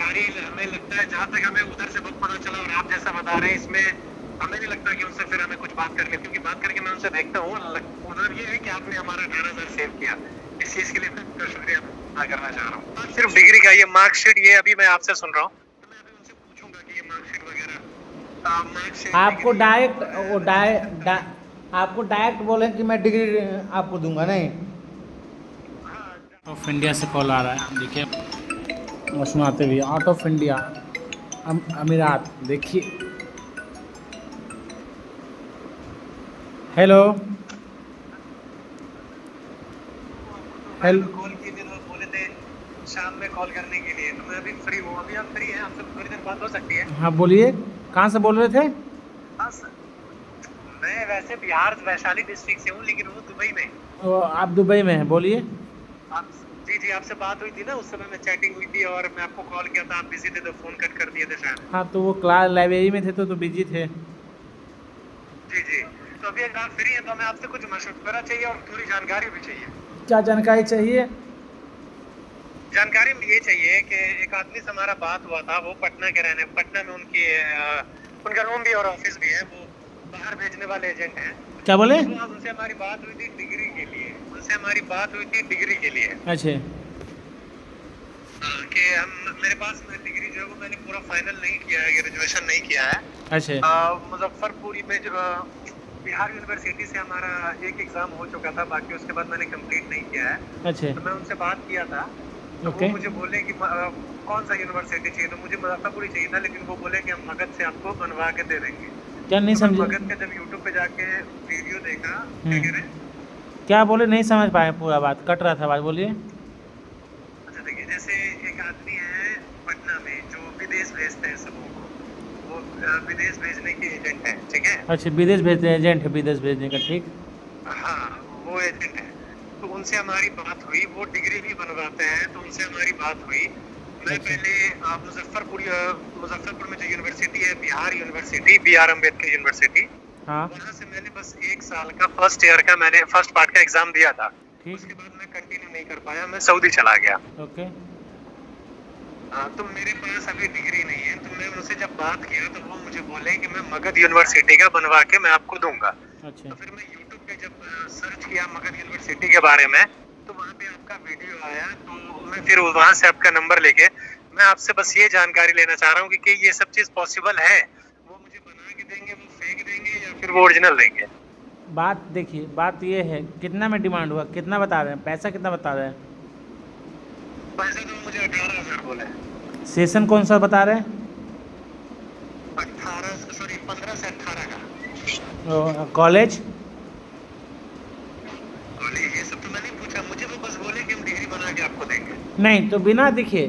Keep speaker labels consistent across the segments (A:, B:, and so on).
A: बिहारी हमें लगता है, जहाँ तक हमें उधर से बहुत पता चला और आप जैसा बता रहे हैं, इसमें हमें नहीं लगता कि उनसे फिर हमें कुछ बात करनी, क्योंकि बात करके मैं उनसे देखता हूँ, उधर ये है कि आपने हमारा 18,000 सेव किया, इस चीज के लिए मैं आपका शुक्रिया अदा करना चाह रहा हूँ। सिर्फ डिग्री का ये मार्कशीट, ये अभी मैं आपसे सुन रहा हूँ, तो मैं अभी उनसे पूछूंगा कि ये मार्कशीट वगैरह, मार्कशीट,
B: आपको
A: डिग्री
B: डायरेक्ट वो
A: और
B: आपको डायरेक्ट बोले कि मैं डिग्री आपको दूंगा नहीं।
C: ऑफ इंडिया से कॉल आ रहा है, देखिए और सुनाते भी, आउट ऑफ इंडिया अमीरात, देखिए। हेलो
A: दोपहर
C: हेलो।
A: में कॉल किए थे तो बोले थे शाम में कॉल करने के लिए, तो मैं अभी फ्री हूँ, अभी आप फ्री हैं, आपसे थोड़ी देर बात हो सकती है?
C: हाँ बोलिए, कहाँ से बोल रहे थे?
A: हाँ सर, मैं वैसे बिहार वैशाली डिस्ट्रिक्ट से हूँ, लेकिन हूँ दुबई में।
C: आप दुबई में हैं, बोलिए।
A: आप, जी जी, आपसे बात हुई थी ना उस समय, में चैटिंग हुई थी और मैं आपको कॉल किया था, आप बिजी थे तो फोन कट कर दिए थे शायद।
C: हाँ तो वो क्लास लाइब्रेरी में थे तो बिजी थे।
A: जी जी, तो अभी अगर आप फ्री हैं तो हमें आपसे कुछ मशवरा चाहिए और थोड़ी जानकारी भी चाहिए।
C: क्या जानकारी चाहिए?
A: जानकारी में ये चाहिए कि एक आदमी से हमारा बात हुआ था, वो पटना में उनकी उनका रूम भी और ऑफिस भी है, वो बाहर भेजने वाले एजेंट हैं।
C: क्या बोले?
A: तो उनसे हमारी बात हुई थी डिग्री के लिए, उनसे हमारी बात हुई थी डिग्री के लिए।
C: अच्छा
A: कि हम, मेरे पास में डिग्री जो है वो मैंने पूरा फाइनल नहीं किया है, ग्रेजुएशन नहीं किया है।
C: अच्छा
A: मुजफ्फरपुरी में जो बिहार यूनिवर्सिटी से हमारा एक एग्जाम हो चुका था, बाकी उसके बाद मैंने कंप्लीट नहीं किया है।
C: अच्छा।
A: तो मैं उनसे बात किया था, तो वो
C: ओके।
A: मुझे बोले कि कौन सा यूनिवर्सिटी चाहिए, तो मुझे मुजफ्फरपुरी चाहिए था, लेकिन वो बोले कि हम मगध से आपको बनवा के दे देंगे।
C: क्या नहीं
A: तो मैं
C: समझे?
A: मगध का जब यूट्यूब पे जाके वीडियो देखा, क्या कह रहे हैं?
C: क्या बोले, नहीं समझ पाए, पूरा बात कट रहा था, बात बोलिए।
A: अच्छा देखिए, जैसे एक आदमी है पटना में जो विदेश भेजते हैं सबों को, वो विदेश भेजने के एजेंट है, ठीक है?
C: अच्छा, विदेश भेजते हैं, एजेंट है विदेश भेजने का, ठीक।
A: हाँ, वो एजेंट है। तो उनसे हमारी बात हुई, वो डिग्री भी बनवाते हैं, तो उनसे हमारी बात हुई। मैं
C: अच्छा
A: पहले मुजफ्फरपुर में जो यूनिवर्सिटी है, Bihar university, B R Ambedkar university,
C: हाँ
A: वहाँ से मैंने बस 1 साल का फर्स्ट ईयर का मैंने फर्स्ट पार्ट का एग्जाम दिया था।
C: ठीक।
A: उसके बाद मैं कंटिन्यू नहीं कर पाया, मैं सऊदी चला गया।
C: ओके।
A: तो मेरे पास अभी डिग्री नहीं है, तो मैं उनसे जब बात किया तो वो मुझे बोले कि मैं मगध यूनिवर्सिटी का बनवा के मैं आपको दूंगा।
C: अच्छा
A: तो फिर मैं यूट्यूब पे जब सर्च किया मगध यूनिवर्सिटी के बारे में, तो वहाँ पे आपका वीडियो आया, तो मैं फिर वहाँ से आपका नंबर लेके मैं आपसे बस ये जानकारी लेना चाह रहा हूँ कि ये सब चीज पॉसिबल है, वो मुझे बना के देंगे, वो फेक देंगे या फिर वो ओरिजिनल देंगे?
C: बात देखिए, बात ये है, कितना में डिमांड हुआ, कितना बता रहे हैं, पैसा कितना बता रहे हैं?
A: पैसे तो मुझे 18,000 बोले।
C: सेशन कौन सा बता रहे हैं?
A: 15 से 18 का।
C: कॉलेज?
A: कॉलेज ये सब तो मैंने पूछा, मुझे वो बस बोले कि हम डिग्री बना के आपको देंगे।
C: नहीं तो बिना देखिए,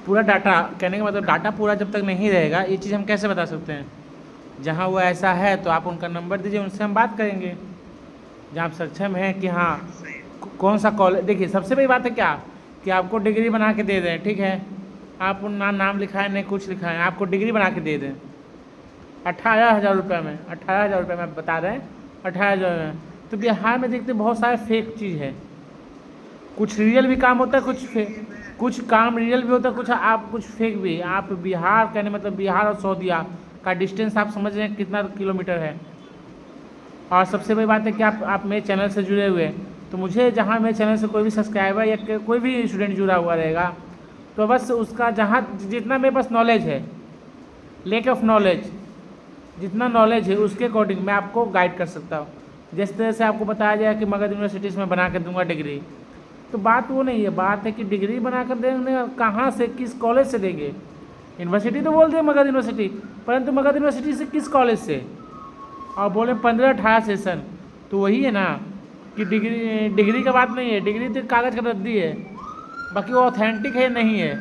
C: पूरा डाटा, कहने का मतलब डाटा पूरा जब तक नहीं रहेगा, ये चीज़ हम कैसे बता सकते हैं? जहाँ वो ऐसा है तो आप उनका नंबर दीजिए, उनसे हम बात करेंगे, जहाँ आप सक्षम हैं कि हाँ
A: सही है।
C: कौन सा कॉलेज। देखिए सबसे बड़ी बात है क्या, कि आपको डिग्री बना के दे दें, ठीक है, आप ना नाम लिखाएं नहीं कुछ लिखाएं, आपको डिग्री बना के दे दें 18,000 रुपये में, 18,000 रुपये में बता रहे हैं, 18,000 में। तो बिहार में देखते बहुत सारे फेक चीज़ है, कुछ रियल भी काम होता है, कुछ काम रियल भी होता है, कुछ आप कुछ फेक भी। आप बिहार, कहने मतलब बिहार और सऊदीया का डिस्टेंस आप समझ रहे हैं कितना किलोमीटर है। और सबसे बड़ी बात है कि आप मेरे चैनल से जुड़े हुए हैं, तो मुझे जहाँ मेरे चैनल से कोई भी सब्सक्राइबर या कोई भी स्टूडेंट जुड़ा हुआ रहेगा, तो बस उसका जहाँ जितना मेरे पास नॉलेज है, लेक ऑफ नॉलेज, जितना नॉलेज है उसके अकॉर्डिंग मैं आपको गाइड कर सकता हूँ। जिस तरह से आपको बताया जाए कि मगध यूनिवर्सिटी से मैं बना कर दूंगा डिग्री, तो बात वो नहीं है, बात है कि डिग्री बना कर देंगे कहाँ से, किस कॉलेज से देंगे। यूनिवर्सिटी तो बोल दें मगध यूनिवर्सिटी, परंतु मगध यूनिवर्सिटी से किस कॉलेज से, और बोले 15-18 सेशन, तो वही है ना कि डिग्री का बात नहीं है, डिग्री तो कागज़ का रद्दी है, बाकी वो ऑथेंटिक है नहीं है।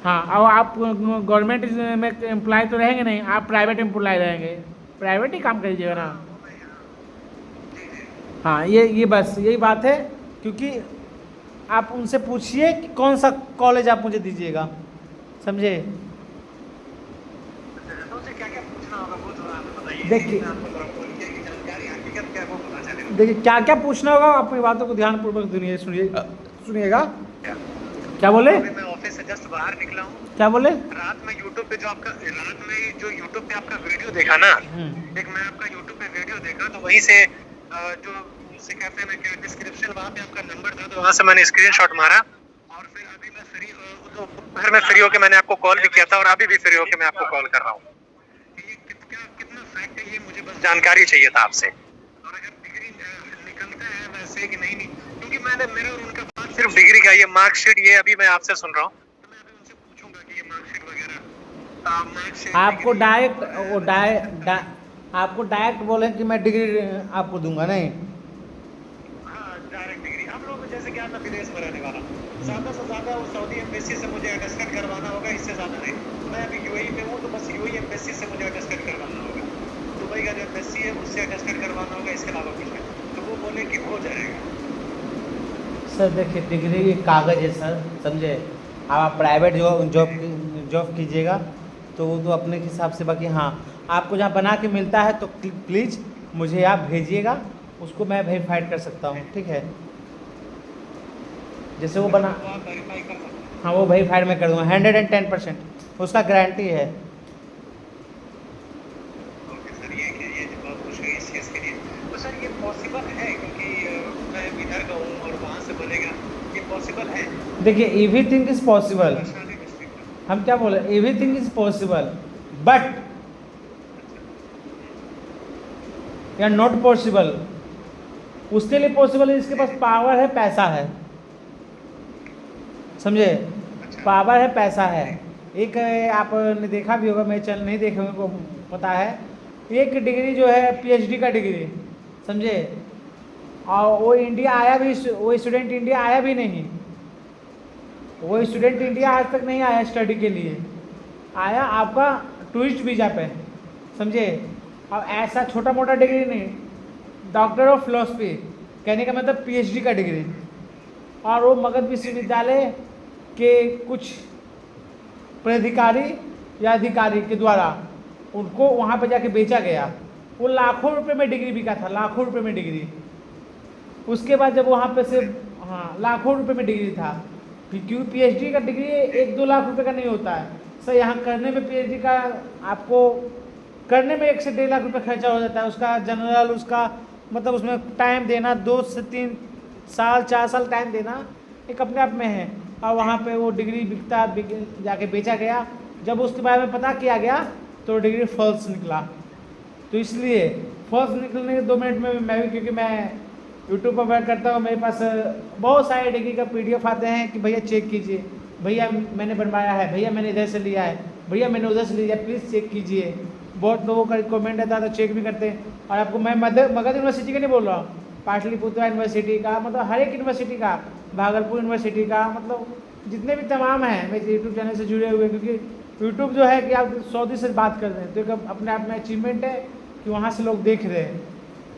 C: हाँ, और आप गवर्नमेंट में एम्प्लॉय तो रहेंगे नहीं, आप प्राइवेट एम्प्लॉय रहेंगे, प्राइवेट ही काम करिएगा ना। हाँ, ये बस यही बात है, क्योंकि आप उनसे पूछिए कि कौन सा कॉलेज आप मुझे दीजिएगा, समझे?
A: तो उनसे क्या क्या पूछना होगा वो थोड़ा हमें बताइए,
C: देखिए
A: मैं आपको थोड़ा फोन किया कि जानकारी हकीकत क्या है वो पता चले।
C: देखिए क्या क्या पूछना होगा, अपनी बातों को ध्यानपूर्वक सुनिएगा। क्या बोले?
A: अभी मैं ऑफिस से जस्ट बाहर निकला हूँ।
C: क्या बोले?
A: रात में यूट्यूब पे जो आपका वीडियो देखा ना, एक मैं आपका यूट्यूब पे वीडियो देखा, तो वहीं से जो उसे कहते हैं ना क्या, डिस्क्रिप्शन, वहाँ पे आपका नंबर था, तो वहाँ से मैंने स्क्रीनशॉट मारा और फिर अभी मैं फिर मैं फ्री होके मैंने आपको कॉल भी किया था और अभी भी फ्री होके मैं आपको कॉल कर रहा हूँ। ये कितना फैक्ट है, ये मुझे बस जानकारी चाहिए था आपसे। और अगर डिग्री निकलता है वैसे कि नहीं, क्योंकि मेरा और उनका बात सिर्फ डिग्री का, ये मार्कशीट, ये अभी मैं आपसे सुन रहा हूँ, तो मैं अभी उनसे पूछूंगा कि ये मार्कशीट वगैरह, मार्कशीट
C: आपको आपको डायरेक्ट बोले कि मैं डिग्री आपको दूंगा नहीं?
A: हाँ, डायरेक्ट डिग्री। हम लोग जैसे क्या, मैं विदेश में रहने वाला, ज़्यादा से ज़्यादा वो सऊदी एम्बेसी से मुझे अटेस्टेड करवाना होगा, इससे ज़्यादा नहीं। मैं अभी यूएई में हूँ, तो बस यूएई एम्बेसी से मुझे अटेस्टेड करवाना होगा, दुबई का जो एम्बेसी है उससे अटेस्टेड करवाना होगा, इसके अलावा कुछ नहीं। तो वो बोले कि हो जाएगा।
C: सर देखिए, डिग्री एक कागज़ है सर, समझे? आप प्राइवेट जॉब कीजिएगा तो वो तो अपने हिसाब से, बाकी हाँ, आपको जहाँ बना के मिलता है तो प्लीज़ मुझे आप भेजिएगा, उसको मैं वेरीफाइड कर सकता हूँ, ठीक है? जैसे वो बना,
A: वो आप वेरीफाई कर सकते हैं।
C: हाँ वो वेरीफाइड मैं कर दूँगा 110%, उसका गारंटी है।
A: ओके सर, ये जो बात पूछ रही है इस चीज़ के लिए, तो सर ये पॉसिबल है, क्योंकि मैं इधर का हूँ और वहाँ से बनेगा, ये पॉसिबल है?
C: देखिए, everything is possible.
A: Vaishali district में।
C: हम क्या बोले, एवरीथिंग इज़ पॉसिबल, बट या नॉट पॉसिबल। उसके लिए पॉसिबल है जिसके पास पावर है, पैसा है, समझे? पावर है, पैसा है। एक आपने देखा भी होगा, मेरे चैनल नहीं देखे होंगे को पता है, एक डिग्री जो है पीएचडी का डिग्री, समझे? और वो इंडिया आया भी, वो स्टूडेंट इंडिया आया भी नहीं, वो स्टूडेंट इंडिया आज तक नहीं आया स्टडी के लिए, आया आपका टूरिस्ट वीज़ा पे, समझे? अब ऐसा छोटा मोटा डिग्री नहीं, डॉक्टर ऑफ फिलोसफी कहने का मतलब पीएचडी का डिग्री, और वो मगध विश्वविद्यालय के कुछ प्राधिकारी या अधिकारी के द्वारा उनको वहाँ पे जाके बेचा गया। वो लाखों रुपए में डिग्री बिका था, लाखों रुपए में डिग्री। उसके बाद जब वहाँ पे से, हाँ, लाखों रुपए में डिग्री था, क्योंकि पीएचडी का डिग्री 1-2 लाख रुपए का नहीं होता है सर। यहाँ करने में पीएचडी का आपको करने में 1 से 1.5 लाख रुपए खर्चा हो जाता है, उसका जनरल, उसका मतलब उसमें टाइम देना 2 से 3 साल 4 साल टाइम देना एक अपने आप में है। और वहाँ पे वो डिग्री जाके बेचा गया। जब उसके बारे में पता किया गया तो डिग्री फॉल्स निकला। तो इसलिए फॉल्स निकलने के 2 मिनट में मैं भी, क्योंकि मैं यूट्यूब पर वर्क करता हूँ, मेरे पास बहुत सारे डिग्री का PDF आते हैं कि भैया चेक कीजिए, भैया मैंने बनवाया है, भैया मैंने इधर से लिया है, भैया मैंने उधर से लिया है, प्लीज़ चेक कीजिए। बहुत लोगों का रिकमेंड रहता है तो चेक भी करते हैं। और आपको मैं मगध यूनिवर्सिटी का नहीं बोल रहा हूँ, पाटलिपुत्रा यूनिवर्सिटी का, मतलब हर एक यूनिवर्सिटी का, भागलपुर यूनिवर्सिटी का, मतलब जितने भी तमाम हैं मेरे यूट्यूब चैनल से जुड़े हुए, क्योंकि यूट्यूब जो है कि आप सऊदी से बात कर रहे हैं तो एक अपने आप में अचीवमेंट है कि वहाँ से लोग देख रहे हैं।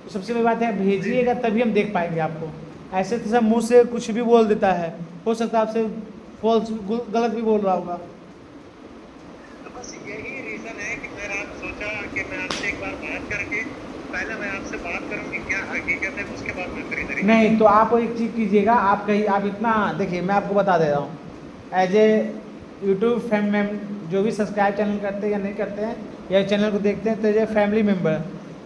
C: तो सबसे बड़ी बात है, भेजिएगा तभी हम देख पाएंगे आपको। ऐसे तो सब मुँह से कुछ भी बोल देता है, हो सकता है आपसे फॉल्स गलत भी बोल रहा होगा।
A: तो बस यही रीज़न है कि मैंने सोचा कि मैं आपसे एक बार बात करके, पहले मैं आपसे बात करूं कि क्या हकीकत है, उसके बाद मैं खरीदारी।
C: नहीं तो आप एक चीज़ कीजिएगा, आप कहीं, आप इतना देखिए, मैं आपको बता दे रहा हूँ, एज ए यूट्यूब फैम जो भी सब्सक्राइब चैनल करते हैं या नहीं करते हैं, या चैनल को देखते हैं, तो एज ए फैमिली मेम्बर,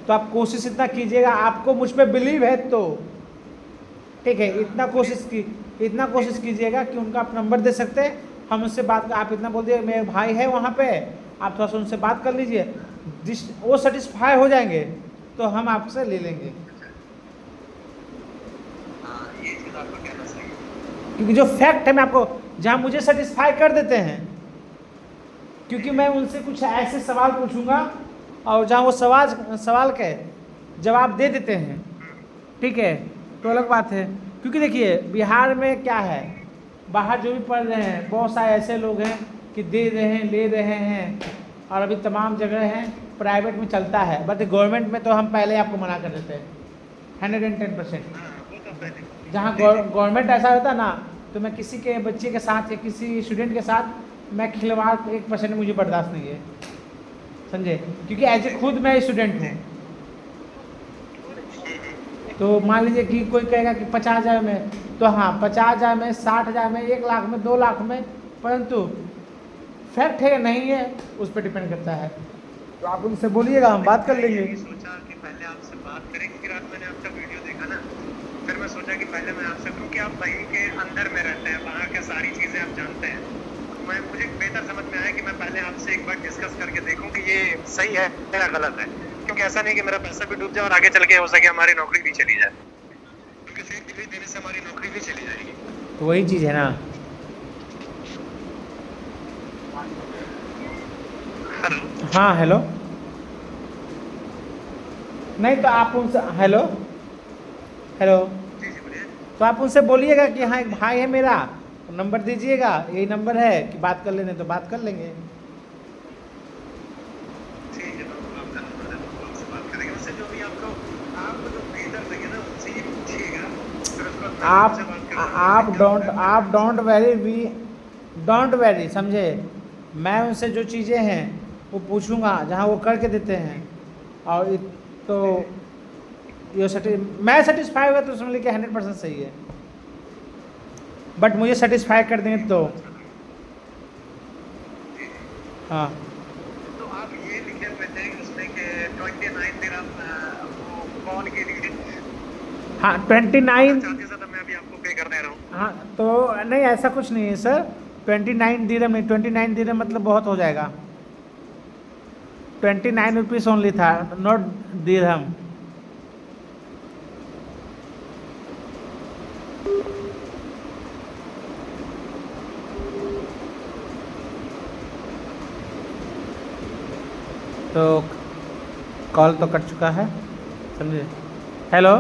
C: तो आप कोशिश इतना कीजिएगा, आपको मुझ पर बिलीव है तो ठीक है, इतना कोशिश कीजिएगा कि उनका आप नंबर दे सकते हैं, हम उससे बात, आप इतना बोल दिए मेरे भाई है वहाँ पे, आप थोड़ा सा उनसे बात कर लीजिए, वो सेटिस्फाई हो जाएंगे तो हम आपसे ले लेंगे।
A: ये चीज़ आपका कहना सही है,
C: क्योंकि जो फैक्ट है, मैं आपको जहाँ मुझे सेटिस्फाई कर देते हैं, क्योंकि मैं उनसे कुछ ऐसे सवाल पूछूंगा और जहाँ वो सवाल के जवाब दे देते हैं, ठीक है, तो अलग बात है। क्योंकि देखिए बिहार में क्या है, बाहर जो भी पढ़ रहे हैं बहुत सारे ऐसे लोग हैं कि दे रहे हैं, ले रहे हैं, और अभी तमाम जगह हैं, प्राइवेट में चलता है, बट गवर्नमेंट में तो हम पहले आपको मना कर देते हैं 110%।
A: वो तो पहले
C: जहाँ गवर्नमेंट ऐसा होता ना, तो मैं किसी के बच्चे के साथ या किसी स्टूडेंट के साथ मैं खिलवाड़ 1% मुझे बर्दाश्त नहीं है, समझे? क्योंकि एज ए खुद मैं स्टूडेंट हूँ। तो मान लीजिए कि कोई कहेगा कि 50,000 में, तो हाँ 50,000 में, 60,000 में, 1 लाख में, 2 लाख में परंतु फैक्ट है या नहीं है उस पर डिपेंड करता है। तो आप उनसे बोलिएगा, हम बात कर लेंगे।
A: मैंने सोचा कि पहले आपसे बात करें, क्योंकि रात मैंने आपका वीडियो देखा ना, फिर मैं सोचा कि पहले मैं आपसे, क्योंकि आप वहीं के अंदर में रहते हैं, वहाँ के सारी चीज़ें आप जानते हैं, तो मैं मुझे बेहतर समझ में आया कि मैं पहले आपसे एक बार डिस्कस करके देखूं कि ये सही है या गलत है, क्योंकि ऐसा नहीं कि मेरा पैसा भी डूब जाए और आगे चल के हो सके हमारी नौकरी भी चली जाए, क्योंकि फेक डिग्री देने से हमारी नौकरी भी चली जाएगी।
C: तो वही चीज़ है ना।
A: हेलो।
C: हाँ हेलो। नहीं तो आप उनसे हेलो हेलो
A: जी जी बोलिए।
C: तो आप उनसे बोलिएगा कि हाँ एक भाई है मेरा, नंबर दीजिएगा, यही नंबर है कि बात कर लेने तो बात कर लेंगे।
A: ठीक है, तो आपका नंबर है, तो आपसे बात करेंगे, उससे जो भी आपको जो बेहतर लगे ना उनसे ही पूछिएगा, फिर उसके बाद मैं
C: आप
A: आपसे बात करूंगा।
C: आप डोंट वेरी समझे। मैं उनसे जो चीज़ें हैं वो पूछूंगा जहाँ वो करके देते हैं, और तो ये मैं सेटिस्फाई होगा तो समझ लीजिए 100% सही है, बट मुझे सेटिस्फाई कर देंगे तो हाँ।
A: तो आप ये लिखे हुए थे उसमें कि 29 दिन आप वो कॉल के लिए
C: हाँ 29।
A: चाहते हैं, तो मैं अभी आपको पे कर दे रहा हूँ।
C: हाँ तो नहीं ऐसा कुछ नहीं है सर, 29 दिरहम नहीं, 29 दिरहम मतलब बहुत हो जाएगा। 29 रुपीज़ ओनली था, नॉट दिरहम। तो कॉल तो कट चुका है समझे। हेलो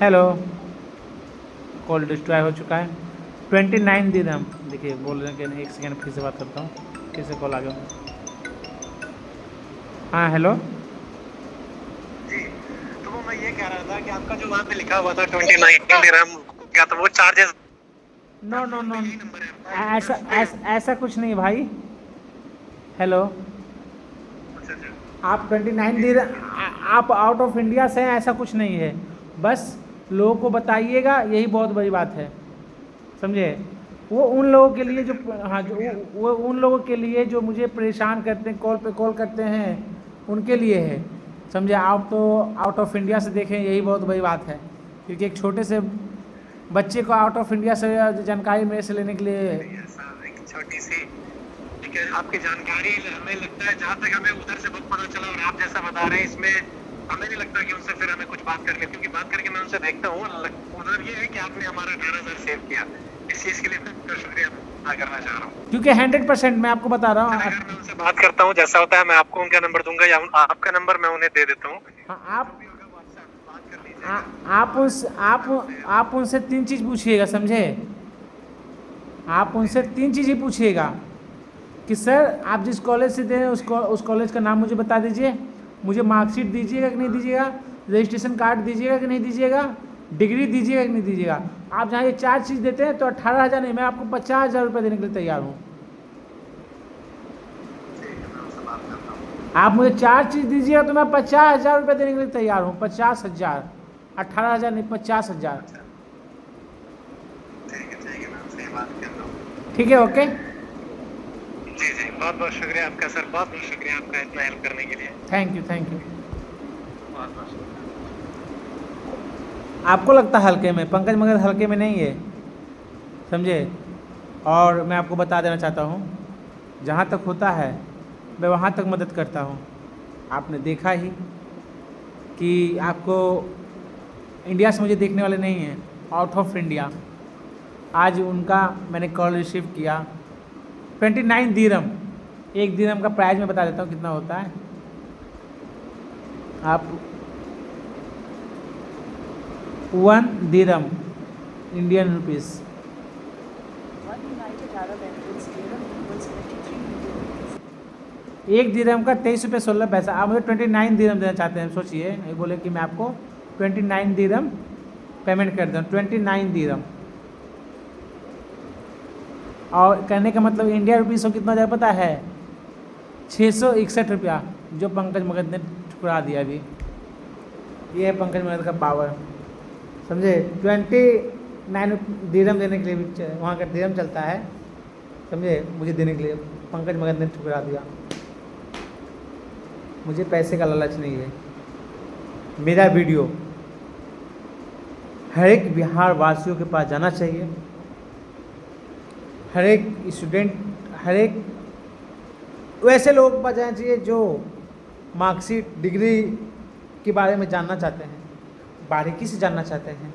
C: हेलो, कॉल डिस्ट्रॉय हो चुका है। 29 दिरहम देखिए बोल रहे हैं कि नहीं, एक सेकेंड फिर से बात करता हूँ, फिर से कॉल आ गया। हाँ हेलो
A: जी, तो वो मैं ये कह रहा था कि आपका जो वहाँ पे लिखा हुआ था 29 दिरहम क्या, तो वो चार्जेस
C: नो नो नो,
A: यही नंबर है
C: ऐसा कुछ नहीं भाई। हेलो,
A: अच्छा अच्छा।
C: आप 29 आप आउट ऑफ इंडिया से हैं ऐसा कुछ नहीं है, बस लोगों को बताइएगा, यही बहुत बड़ी बात है समझे। वो उन लोगों के लिए जो हाँ जो वो उन लोगों के लिए जो मुझे परेशान करते हैं, कॉल पे कॉल करते हैं, उनके लिए है समझे। आप तो आउट ऑफ इंडिया से देखें, यही बहुत बड़ी बात है, क्योंकि एक छोटे से बच्चे को आउट ऑफ इंडिया से जानकारी मेरे से लेने के लिए।
A: ऐसा एक छोटी सी ठीक है आपकी जानकारी, हमें लगता है जहाँ तक हमें उधर से बहुत पता चला और आप जैसा बता रहे हैं, इसमें हमें नहीं लगता कि उनसे फिर हमें कुछ बात करनी, क्योंकि बात करके मैं उनसे देखता हूँ, उधर ये है कि आपने हमारा 18,000 सेव किया, इस चीज़ के लिए मैं आपका शुक्रिया अदा करना चाह रहा हूँ।
C: क्योंकि 100% मैं आपको बता रहा हूँ।
A: अगर मैं उनसे बात करता हूँ, जैसा होता है मैं आपको उनका नंबर दूंगा या आपका नंबर मैं उन्हें दे देता हूँ।
C: हाँ
A: बात कर लीजिएगा।
C: आप उनसे 3 चीज़ पूछिएगा समझे। आप उनसे 3 चीज़ ही पूछिएगा कि सर आप जिस कॉलेज से दे रहे हैं उस कॉलेज का नाम मुझे बता दीजिए, मुझे मार्कशीट दीजिएगा कि नहीं दीजिएगा, रजिस्ट्रेशन कार्ड दीजिएगा कि नहीं दीजिएगा, डिग्री दीजिएगा कि नहीं दीजिएगा। आप जहाँ ये 4 चीज़ देते हैं तो 18,000 नहीं, मैं आपको 50,000 रुपये देने के लिए तैयार हूँ। आप मुझे 4 चीज़ दीजिएगा तो मैं 50,000 रुपये देने के लिए तैयार हूँ। 50,000, 18,000 नहीं, 50,000। ठीक है ओके।
A: जी जी, बहुत बहुत शुक्रिया आपका सर, बहुत बहुत शुक्रिया आपका इतना हेल्प करने के लिए।
C: Thank you.
A: बहुत बहुत शुक्रिया।
C: आपको लगता है हल्के में, पंकज मगर हल्के में नहीं है समझे। और मैं आपको बता देना चाहता हूँ, जहाँ तक होता है मैं वहाँ तक मदद करता हूँ। आपने देखा ही कि आपको इंडिया से मुझे देखने वाले नहीं हैं, आउट ऑफ इंडिया। आज उनका मैंने कॉल रिसीव किया, 29 दिरहम, एक दिरहम का प्राइस मैं बता देता हूँ कितना होता है। आप 1 दिरहम इंडियन रुपीज़, एक दिरहम का 23 रुपये 16 पैसा। आप मुझे 29 दिरहम देना चाहते हैं, सोचिए। ये बोले कि मैं आपको 29 दिरहम पेमेंट कर दूँ, 29 दिरहम। और कहने का मतलब इंडिया रुपीज़ को कितना हो जाए पता है, 661 रुपया, जो पंकज मगध ने ठुकरा दिया अभी। ये है पंकज मगध का पावर समझे।
B: 9 dirham देने के लिए भी वहाँ का dirham चलता है, समझे, मुझे देने के लिए पंकज मगध ने ठुकरा दिया। मुझे पैसे का लालच नहीं है। मेरा वीडियो हर एक बिहार वासियों के पास जाना चाहिए, हर एक स्टूडेंट, हर एक वैसे लोगों के पास जाना चाहिए जो मार्कशीट डिग्री के बारे में जानना चाहते हैं, बारीकी से जानना चाहते हैं,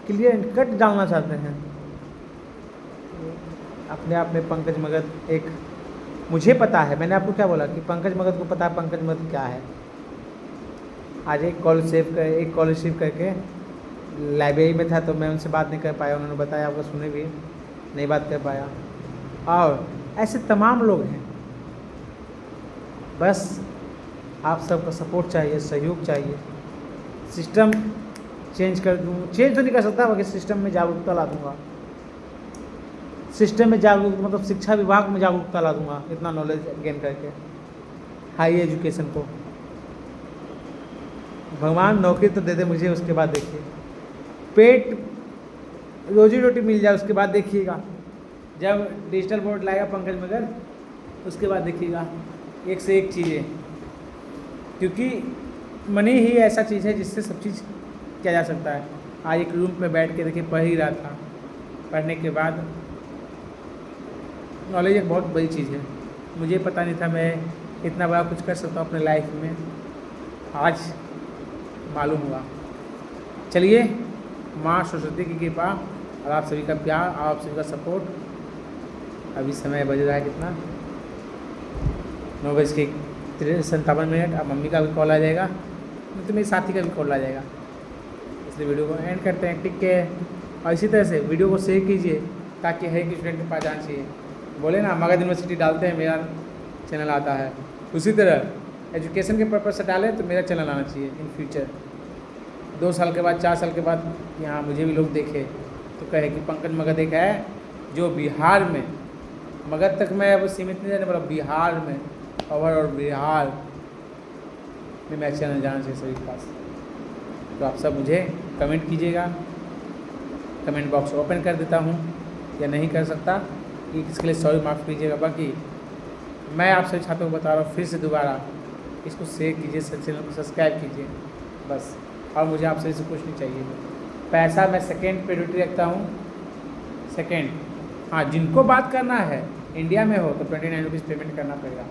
B: क्लियर एंड कट डालना चाहते हैं। अपने आप में पंकज मगध एक, मुझे पता है, मैंने आपको क्या बोला कि पंकज मगध को पता है पंकज मगध क्या है। आज एक कॉल रिसीव करके लाइब्रेरी में था तो मैं उनसे बात नहीं कर पाया, उन्होंने बताया, आपको सुने भी नहीं बात कर पाया। और ऐसे तमाम लोग हैं। बस आप सबका सपोर्ट चाहिए, सहयोग चाहिए। सिस्टम चेंज कर दूँ, चेंज तो नहीं कर सकता, बाकी सिस्टम में जागरूकता ला दूँगा। सिस्टम में जागरूक मतलब शिक्षा विभाग में जागरूकता ला दूँगा, इतना नॉलेज गेन करके हाई एजुकेशन को। भगवान नौकरी तो दे दे मुझे, उसके बाद देखिए पेट रोजी रोटी मिल जाए, उसके बाद देखिएगा। जब डिजिटल बोर्ड लाएगा पंकज मगध, उसके बाद देखिएगा एक से एक चीज़ें, क्योंकि मनी ही ऐसा चीज़ है जिससे सब चीज़ किया जा सकता है। आज एक रूम में बैठ के देखिए पढ़ ही रहा था, पढ़ने के बाद नॉलेज एक बहुत बड़ी चीज़ है। मुझे पता नहीं था मैं इतना बड़ा कुछ कर सकता हूँ अपने लाइफ में, आज मालूम हुआ। चलिए, माँ सरस्वती की कृपा और आप सभी का प्यार और आप सभी का सपोर्ट। अभी समय बज रहा है कितना, 9:57। अब मम्मी का भी कॉल आ जाएगा, तो मेरे साथी का भी कॉल आ जाएगा, इसलिए वीडियो को एंड करते हैं। टिक के और इसी तरह से वीडियो को शेयर कीजिए ताकि हर एक स्टूडेंट के पास जाना चाहिए। बोले ना मगध यूनिवर्सिटी डालते हैं, मेरा चैनल आता है, उसी तरह एजुकेशन के पर्पज़ से डालें तो मेरा चैनल आना चाहिए इन फ्यूचर। 2 साल के बाद, 4 साल के बाद यहाँ मुझे भी लोग देखे तो कहे कि पंकज मगध एक है जो बिहार में, मगध तक मैं अब सीमित नहीं रहने वाला, बिहार में, और बिहार में मेरा चैनल जाना चाहिए सभी के पास। तो आप सब मुझे कमेंट कीजिएगा, कमेंट बॉक्स ओपन कर देता हूँ या नहीं कर सकता, कि इसके लिए सॉरी माफ़ कीजिएगा। बाकी मैं आप सभी छात्रों को बता रहा हूँ फिर से दोबारा, इसको शेयर कीजिए, चैनल को सब्सक्राइब कीजिए बस। और मुझे आप सभी से कुछ नहीं चाहिए। पैसा मैं सेकेंड प्रायोरिटी रखता हूँ, सेकेंड। हाँ, जिनको बात करना है इंडिया में हो तो 29 रुपीज़ पेमेंट करना पड़ेगा।